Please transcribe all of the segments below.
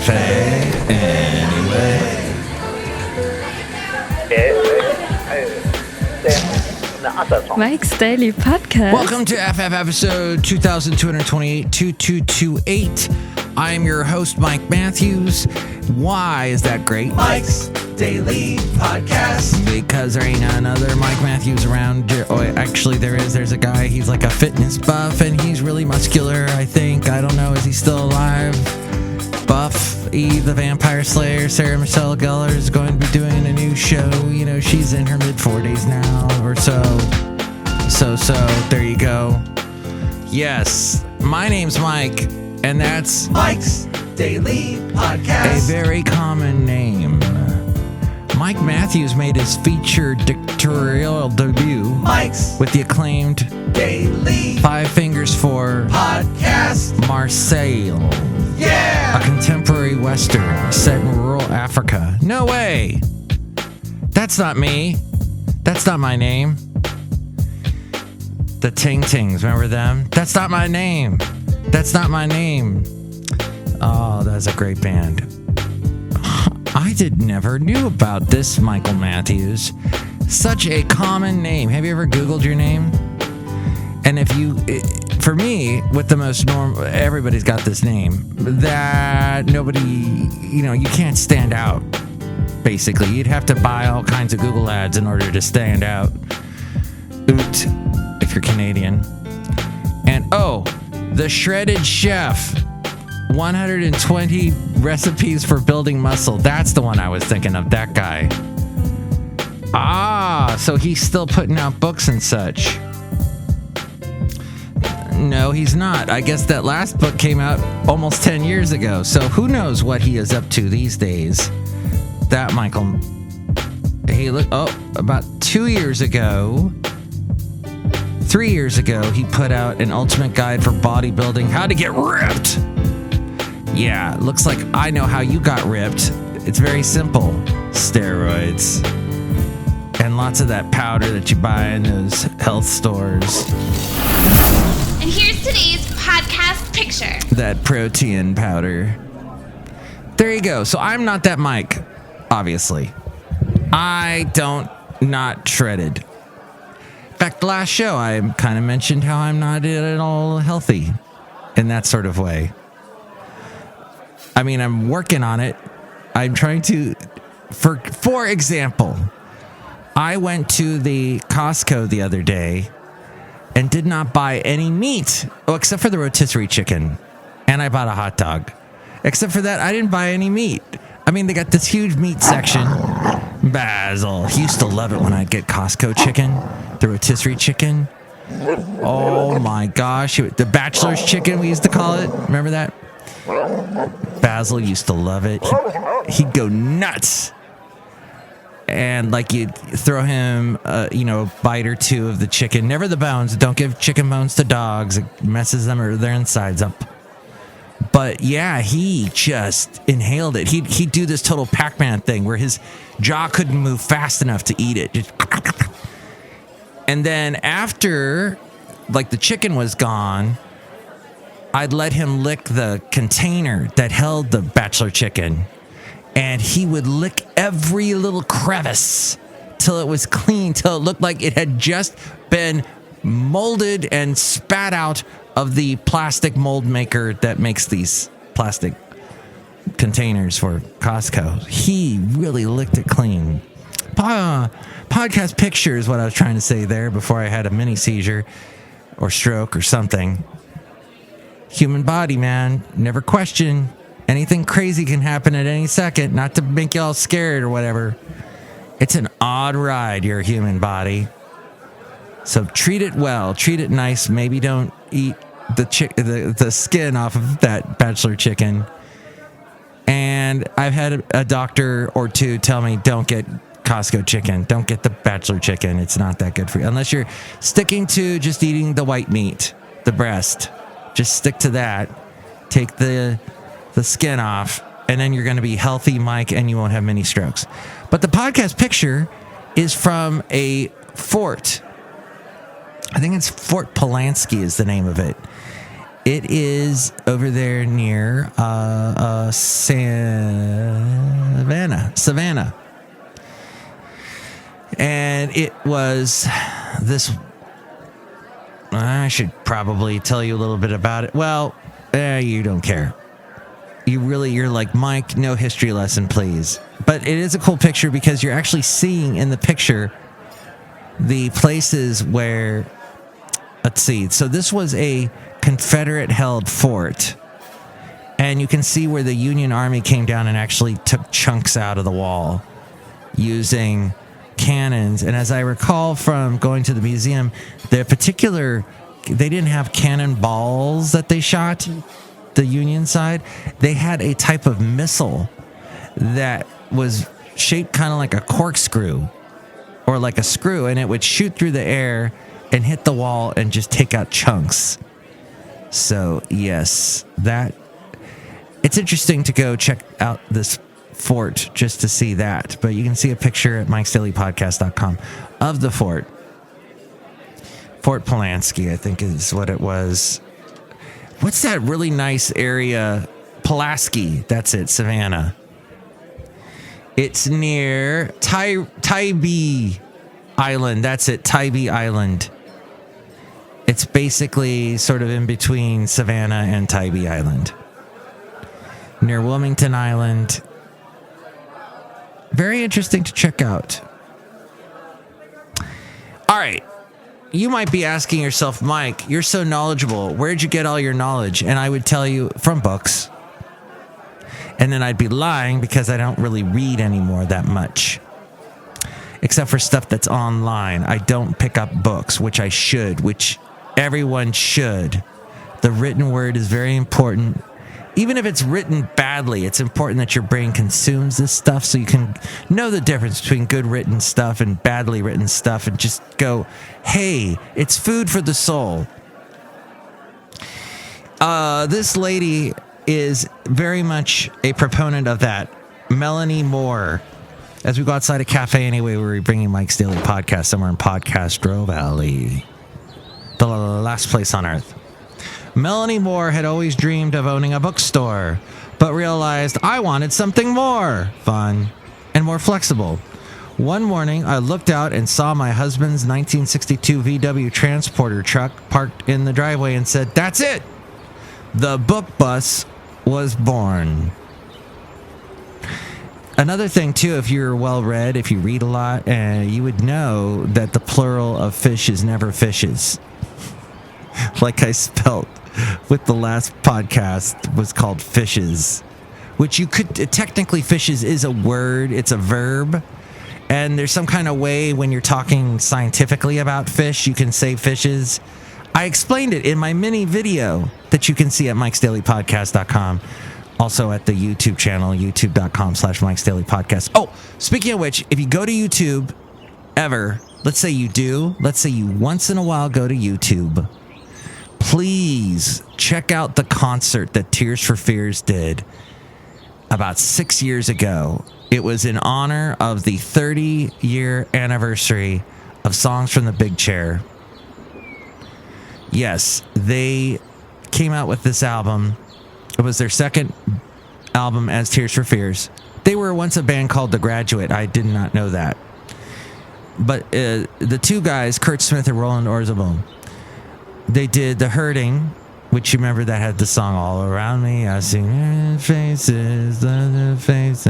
cafe anyway. Mike's Daily Podcast. Welcome to FF episode 2228. I am your host, Mike Matthews. Why is that great? Mike's Daily Podcast. Because there ain't another Mike Matthews around. Oh, actually, there is. There's a guy. He's like a fitness buff, and he's really muscular, I think. I don't know. Is he still alive? Buffy the Vampire Slayer, Sarah Michelle Gellar, is going to be doing a new show. You know, she's in her mid-40s now or so. So, there you go. Yes, my name's Mike, and that's Mike's Daily Podcast. A very common name. Mike Matthews made his feature dictatorial debut Mike's with the acclaimed Daily Five Fingers for Podcast. Marseille. Yeah! A contemporary western set in rural Africa. No way! That's not me. That's not my name. The Ting Tings, remember them? That's not my name. That's not my name. Oh, that's a great band. I never knew about this, Michael Matthews. Such a common name. Have you ever Googled your name? And if you, for me, with the most normal, everybody's got this name that nobody, you can't stand out. Basically, you'd have to buy all kinds of Google ads in order to stand out. Oot, if you're Canadian. And the Shredded Chef. 120 recipes for building muscle. That's the one I was thinking of, that guy. So he's still putting out books and such. No, he's not. I guess that last book came out almost 10 years ago. So who knows what he is up to these days. That Michael. About 3 years ago, he put out an ultimate guide for bodybuilding, how to get ripped. Yeah, looks like I know how you got ripped. It's very simple. Steroids. And lots of that powder that you buy in those health stores. And here's today's podcast picture. That protein powder. There you go. So I'm not that Mike, obviously. Not shredded. In fact, the last show I kind of mentioned how I'm not at all healthy in that sort of way. I mean, I'm working on it. I'm trying to, for example, I went to the Costco the other day and did not buy any meat, except for the rotisserie chicken. And I bought a hot dog. Except for that, I didn't buy any meat. I mean, they got this huge meat section. Basil. He used to love it when I'd get Costco chicken, the rotisserie chicken. Oh my gosh. The bachelor's chicken, we used to call it. Remember that? Basil used to love it. He'd go nuts. And you'd throw him, a bite or two of the chicken. Never the bones. Don't give chicken bones to dogs. It messes them or their insides up. But yeah, he just inhaled it. He'd do this total Pac-Man thing where his jaw couldn't move fast enough to eat it. And then after, the chicken was gone, I'd let him lick the container that held the bachelor chicken, and he would lick every little crevice till it was clean, till it looked like it had just been molded and spat out of the plastic mold maker that makes these plastic containers for Costco. He really licked it clean. Podcast picture is what I was trying to say there before I had a mini seizure or stroke or something. Human body, man. Never question. Anything crazy can happen at any second. Not to make you all scared or whatever. It's an odd ride, your human body. So treat it well. Treat it nice. Maybe don't eat the skin off of that bachelor chicken. And I've had a doctor or two tell me, don't get Costco chicken. Don't get the bachelor chicken. It's not that good for you. Unless you're sticking to just eating the white meat, the breast. Just stick to that. Take the skin off, and then you're going to be healthy, Mike, and you won't have many strokes. But the podcast picture is from a fort. I think it's Fort Pulaski is the name of it. It is over there near Savannah. And it was this... I should probably tell you a little bit about it. Well, you don't care. You're like, Mike, no history lesson, please. But it is a cool picture because you're actually seeing in the picture the places where... Let's see. So this was a Confederate-held fort. And you can see where the Union Army came down and actually took chunks out of the wall using cannons. And as I recall from going to the museum, they didn't have cannonballs that they shot, the Union side. They had a type of missile that was shaped kind of like a corkscrew or like a screw, and it would shoot through the air and hit the wall and just take out chunks. So, yes, it's interesting to go check out this fort just to see that. But you can see a picture at mikesdailypodcast.com of the fort. Fort Pulaski, I think is what it was. What's that really nice area? Pulaski, that's it, Savannah. It's near Tybee Island. That's it, Tybee Island. It's basically sort of in between Savannah and Tybee Island. Near Wilmington Island. Very interesting to check out. All right. You might be asking yourself, Mike, you're so knowledgeable. Where'd you get all your knowledge? And I would tell you, from books. And then I'd be lying because I don't really read anymore that much. Except for stuff that's online. I don't pick up books, which I should, which everyone should. The written word is very important. Even if it's written badly, it's important that your brain consumes this stuff so you can know the difference between good written stuff and badly written stuff and just go, hey, it's food for the soul. This lady is very much a proponent of that. Melanie Moore. As we go outside a cafe anyway, we're bringing Mike's Daily Podcast somewhere in Podcastro Valley. The last place on earth. Melanie Moore had always dreamed of owning a bookstore, but realized I wanted something more fun and more flexible. One morning, I looked out and saw my husband's 1962 VW transporter truck parked in the driveway and said, that's it! The book bus was born. Another thing, too, if you're well-read, if you read a lot, you would know that the plural of fish is never fishes. Like I spelt with the last podcast was called fishes, which you could technically fishes is a word. It's a verb. And there's some kind of way when you're talking scientifically about fish, you can say fishes. I explained it in my mini video that you can see at mikesdailypodcast.com. Also at the YouTube channel, youtube.com/mikesdailypodcast. Oh, speaking of which, if you go to YouTube ever, let's say you once in a while go to YouTube, please check out the concert that Tears for Fears did about 6 years ago. It was in honor of the 30-year anniversary of Songs from the Big Chair. Yes, they came out with this album. It was their second album as Tears for Fears. They were once a band called The Graduate. I did not know that. But the two guys, Kurt Smith and Roland Orzabal, they did The Hurting, which you remember that had the song All Around Me. I see faces, other faces,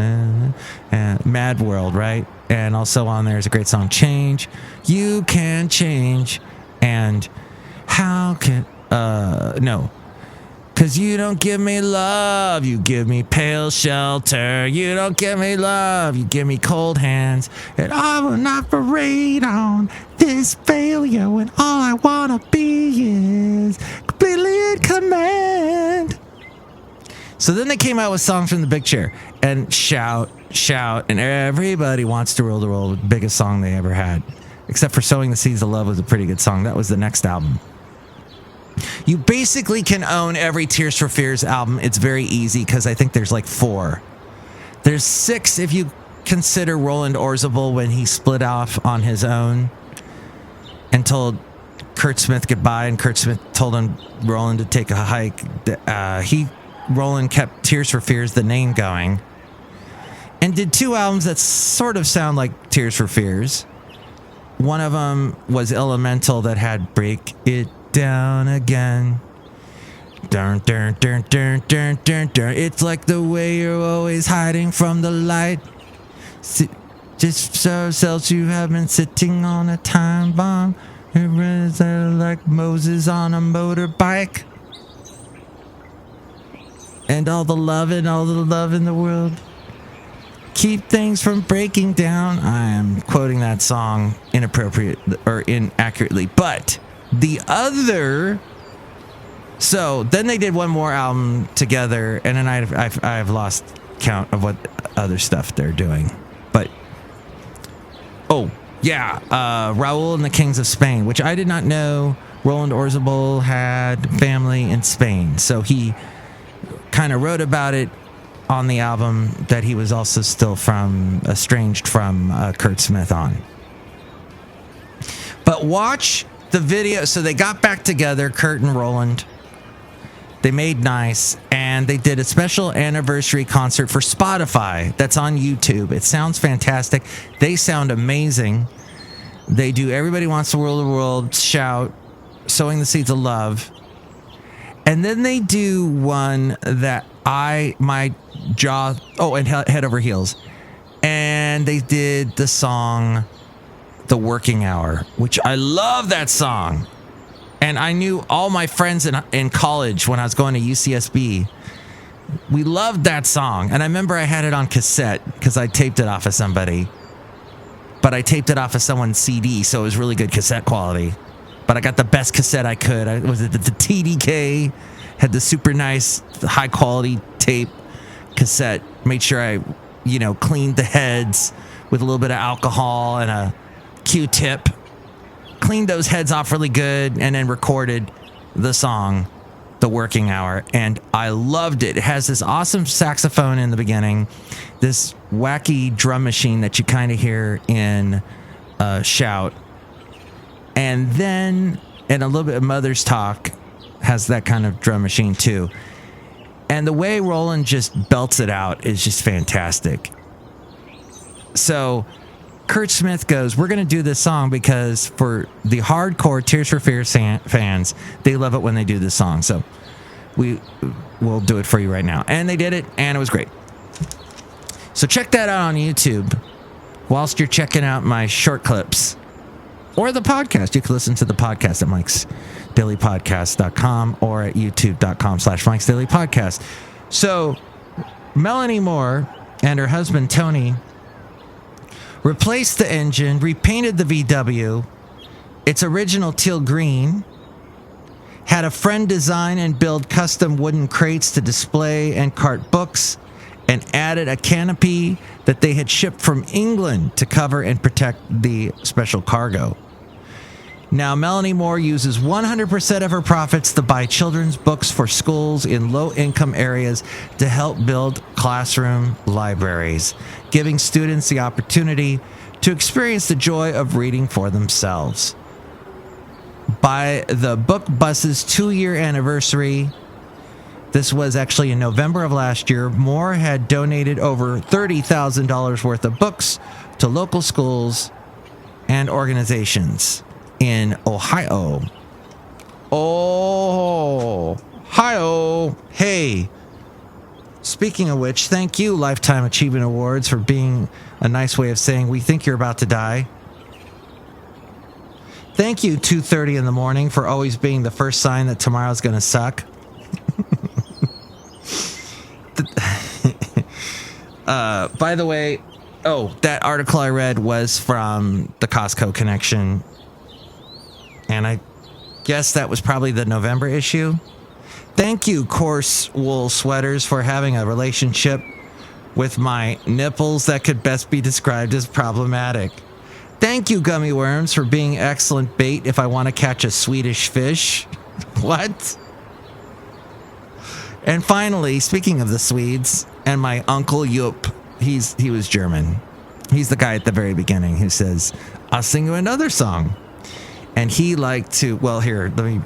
and Mad World, right? And also on there is a great song, Change. You Can Change. And how can... No. Cause you don't give me love, you give me pale shelter. You don't give me love, you give me cold hands. And I will not parade on this failure when all I wanna be is completely in command. So then they came out with Songs from the Big Chair and Shout, and everybody wants to roll the roll, the biggest song they ever had. Except for Sowing the Seeds of Love was a pretty good song. That was the next album. You basically can own every Tears for Fears album. It's very easy because I think there's like 4. There's 6 if you consider Roland Orzabal when he split off on his own and told Kurt Smith goodbye, and Kurt Smith told him Roland to take a hike. Roland kept Tears for Fears, the name, going, and did 2 albums that sort of sound like Tears for Fears. One of them was Elemental, that had Break It Down Again. Dun, dun, dun, dun, dun, dun, dun. It's like the way you're always hiding from the light. Just so else you have been sitting on a time bomb. It runs like Moses on a motorbike. And all the love in the world. Keep things from breaking down. I am quoting that song inappropriate or inaccurately. But the other... So then they did one more album together, and then I've lost count of what other stuff they're doing. But... Raul and the Kings of Spain, which I did not know Roland Orzabal had family in Spain. So he kind of wrote about it on the album that he was also still estranged from Kurt Smith on. But watch the video. So they got back together, Kurt and Roland. They made nice, and they did a special anniversary concert for Spotify that's on YouTube. It sounds fantastic. They sound amazing. They do Everybody Wants to Rule the World, Shout, Sowing the Seeds of Love. And then they do one that my jaw... Oh, and Head Over Heels. And they did the song The Working Hour, which I love that song. And I knew all my friends in college when I was going to UCSB. We loved that song. And I remember I had it on cassette because I taped it off of somebody. But I taped it off of someone's CD, so it was really good cassette quality. But I got the best cassette I could. The TDK, had the super nice, high quality tape cassette. Made sure I, cleaned the heads with a little bit of alcohol and a Q-tip. Cleaned those heads off really good, and then recorded the song The Working Hour, and I loved it. It has this awesome saxophone in the beginning, this wacky drum machine that you kind of hear in Shout, and then a little bit of Mother's Talk has that kind of drum machine too. And the way Roland just belts it out is just fantastic. So Kurt Smith goes, we're going to do this song because for the hardcore Tears for Fears fans, they love it when they do this song. So we'll do it for you right now. And they did it, and it was great. So check that out on YouTube whilst you're checking out my short clips or the podcast. You can listen to the podcast at mikesdailypodcast.com or at youtube.com/mikesdailypodcast. So Melanie Moore and her husband Tony replaced the engine, repainted the VW, its original teal green, had a friend design and build custom wooden crates to display and cart books, and added a canopy that they had shipped from England to cover and protect the special cargo. Now, Melanie Moore uses 100% of her profits to buy children's books for schools in low-income areas to help build classroom libraries, giving students the opportunity to experience the joy of reading for themselves. By the Book Bus's 2-year anniversary, this was actually in November of last year, Moore had donated over $30,000 worth of books to local schools and organizations in Ohio. Ohio. Hey. Speaking of which, thank you, Lifetime Achievement Awards, for being a nice way of saying we think you're about to die. Thank you, 2:30 in the morning, for always being the first sign that tomorrow's going to suck. By the way, that article I read was from the Costco Connection, and I guess that was probably the November issue. Thank you, Coarse Wool Sweaters, for having a relationship with my nipples that could best be described as problematic. Thank you, Gummy Worms, for being excellent bait if I want to catch a Swedish fish. What? And finally, speaking of the Swedes, and my uncle Jupp, he was German. He's the guy at the very beginning who says, I'll sing you another song. And he liked to, well, here, let me,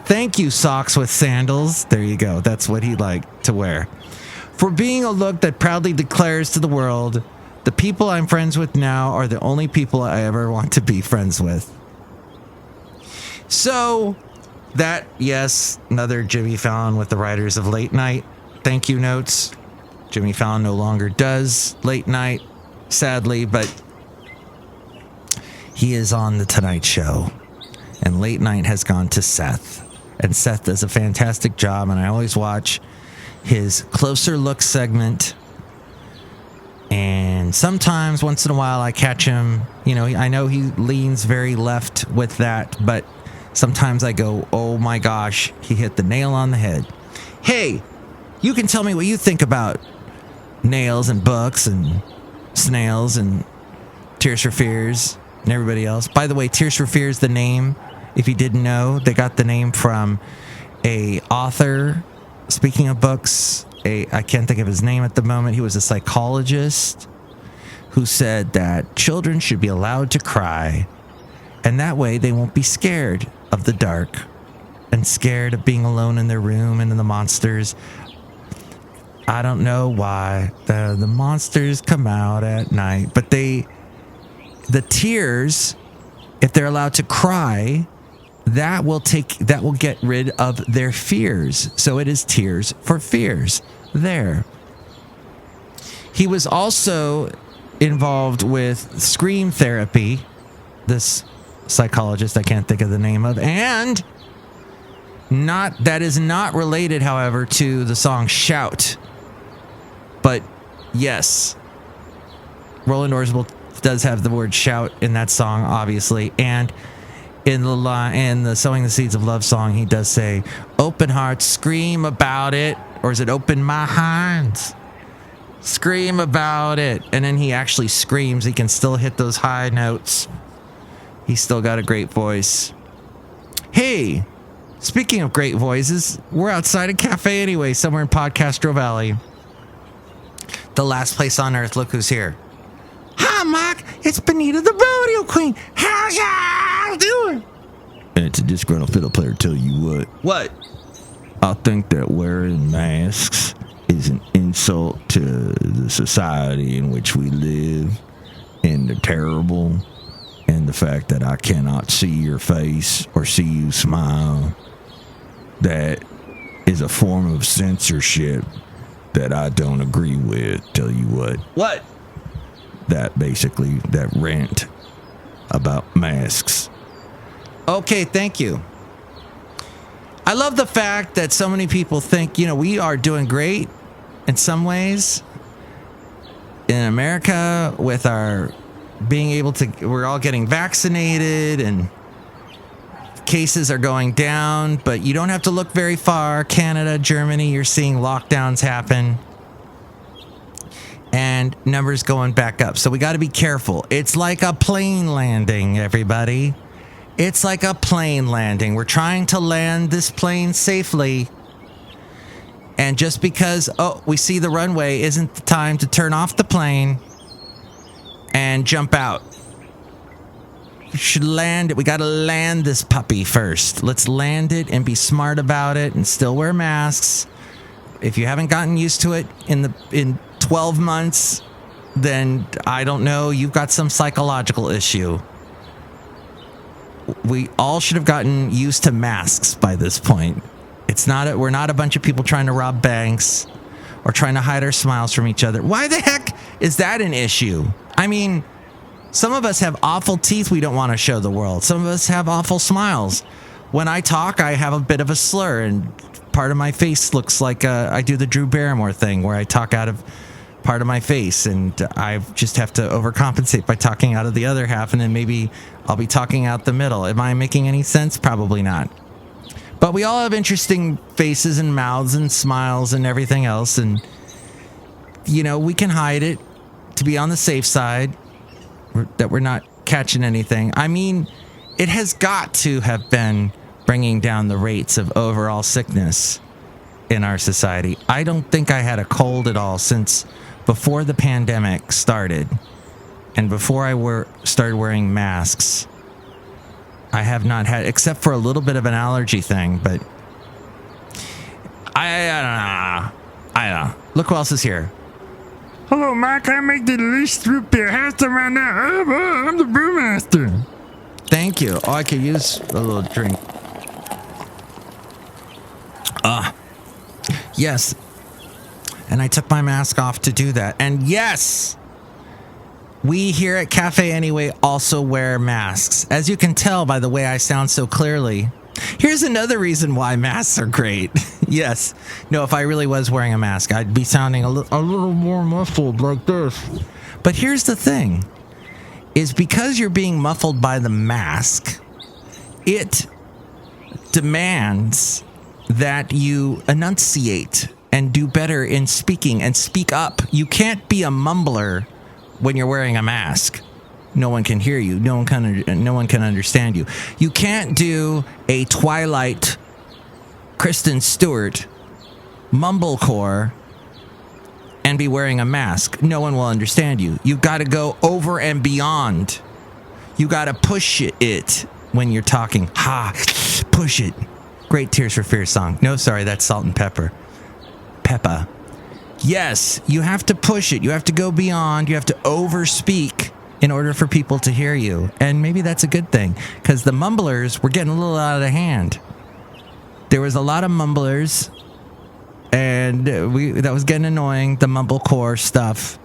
thank you, socks with sandals. There you go. That's what he liked to wear. For being a look that proudly declares to the world, the people I'm friends with now are the only people I ever want to be friends with. So, that, yes, another Jimmy Fallon with the writers of Late Night. Thank you notes. Jimmy Fallon no longer does Late Night, sadly, but he is on The Tonight Show. And Late Night has gone to Seth. And Seth does a fantastic job, and I always watch his Closer Look segment. And sometimes, once in a while, I catch him. You know, I know he leans very left with that, but sometimes I go, oh my gosh, he hit the nail on the head. Hey, you can tell me what you think about nails and books and snails and Tears for Fears and everybody else. By the way, Tears for Fears, the name, if you didn't know, they got the name from a author. Speaking of books, I can't think of his name at the moment. He was a psychologist who said that children should be allowed to cry, and that way they won't be scared of the dark and scared of being alone in their room and in the monsters. I don't know why the monsters come out at night, but the tears, if they're allowed to cry, that will get rid of their fears. So it is Tears for Fears. There. He was also involved with scream therapy, this psychologist I can't think of the name of, and that is not related, however, to the song Shout. But yes, Roland Orzabal does have the word shout in that song, obviously, and in the Sowing the Seeds of Love song, he does say, open hearts, scream about it. Or is it open my hands? Scream about it. And then he actually screams. He can still hit those high notes. He's still got a great voice. Hey, speaking of great voices, we're outside a cafe anyway, somewhere in Podcastro Valley. The last place on earth. Look who's here. Hi, Mike. It's Benita, the rodeo queen. How y'all doing? And it's a disgruntled fiddle player. Tell you what. What? I think that wearing masks is an insult to the society in which we live, and they're terrible. And the fact that I cannot see your face or see you smile, that is a form of censorship that I don't agree with. Tell you what. What? That rant about masks. Okay, thank you. I love the fact that so many people think, we are doing great in some ways in America with our being able to, we're all getting vaccinated and cases are going down, but you don't have to look very far. Canada, Germany, you're seeing lockdowns happen and numbers going back up. So we got to be careful. It's like a plane landing, everybody. It's like a plane landing. We're trying to land this plane safely. And just because, we see the runway isn't the time to turn off the plane and jump out. We should land it. We got to land this puppy first. Let's land it and be smart about it and still wear masks. If you haven't gotten used to it in 12 months, then I don't know, you've got some psychological issue. We all should have gotten used to masks by this point. We're not a bunch of people trying to rob banks or trying to hide our smiles from each other. Why the heck is that an issue? I mean, some of us have awful teeth we don't want to show the world. Some of us have awful smiles. When I talk, I have a bit of a slur, and part of my face looks like I do the Drew Barrymore thing where I talk out of part of my face, and I just have to overcompensate by talking out of the other half, and then maybe I'll be talking out the middle. Am I making any sense? Probably not. But we all have interesting faces and mouths and smiles and everything else, and we can hide it to be on the safe side, that we're not catching anything. I mean, it has got to have been bringing down the rates of overall sickness in our society. I don't think I had a cold at all since before the pandemic started and before I started wearing masks. I have not had, except for a little bit of an allergy thing, but I don't know. Look who else is here. Hello, Mike. I make the least root beer. How's the right now? I'm the Brewmaster. Thank you. Oh, I could use a little drink. Yes. And I took my mask off to do that. And yes, we here at Cafe Anyway also wear masks. As you can tell by the way I sound so clearly. Here's another reason why masks are great. Yes. No, if I really was wearing a mask, I'd be sounding a little more muffled like this. But here's the thing. Is because you're being muffled by the mask, it demands that you enunciate and do better in speaking and speak up. You can't be a mumbler when you're wearing a mask. No one can hear you. No one can understand you. You can't do a Twilight Kristen Stewart mumblecore and be wearing a mask. No one will understand you. You've got to go over and beyond. You got to push it when you're talking. Push it. Great Tears for Fears song. No, sorry, that's Salt and Pepper. Peppa. Yes, you have to push it. You have to go beyond. You have to overspeak in order for people to hear you. And maybe that's a good thing, because the mumblers were getting a little out of hand. There was a lot of mumblers, and that was getting annoying, the mumblecore stuff,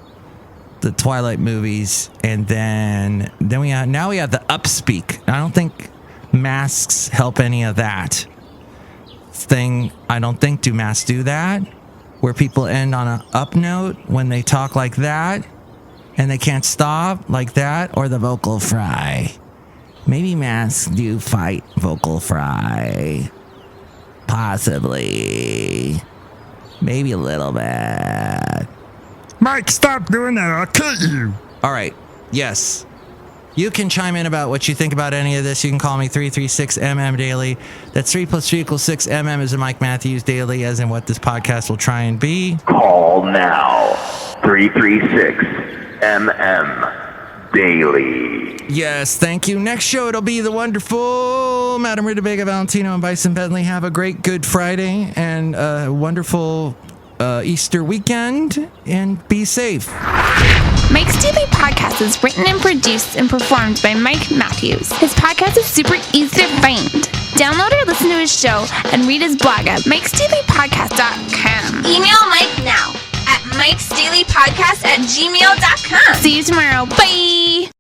the Twilight movies, and then we have the upspeak. I don't think masks help any of that thing. I don't think do masks do that, where people end on an up note when they talk like that, and they can't stop like that, or the vocal fry. Maybe masks do fight vocal fry. Possibly. Maybe a little bit. Mike, stop doing that. I'll cut you. All right. Yes. You can chime in about what you think about any of this. You can call me 336MM Daily. That's 3 + 3 = 6. MM is in Mike Matthews Daily, as in what this podcast will try and be. Call now. 336MM Daily. Yes, thank you. Next show, it'll be the wonderful Madame Rootabega, Valentino, and Bison Bentley. Have a great Good Friday and a wonderful Easter weekend, and be safe. Mike's Daily Podcast is written and produced and performed by Mike Matthews. His podcast is super easy to find. Download or listen to his show and read his blog at mikesdailypodcast.com. Email Mike now at mikesdailypodcast@gmail.com. See you tomorrow. Bye!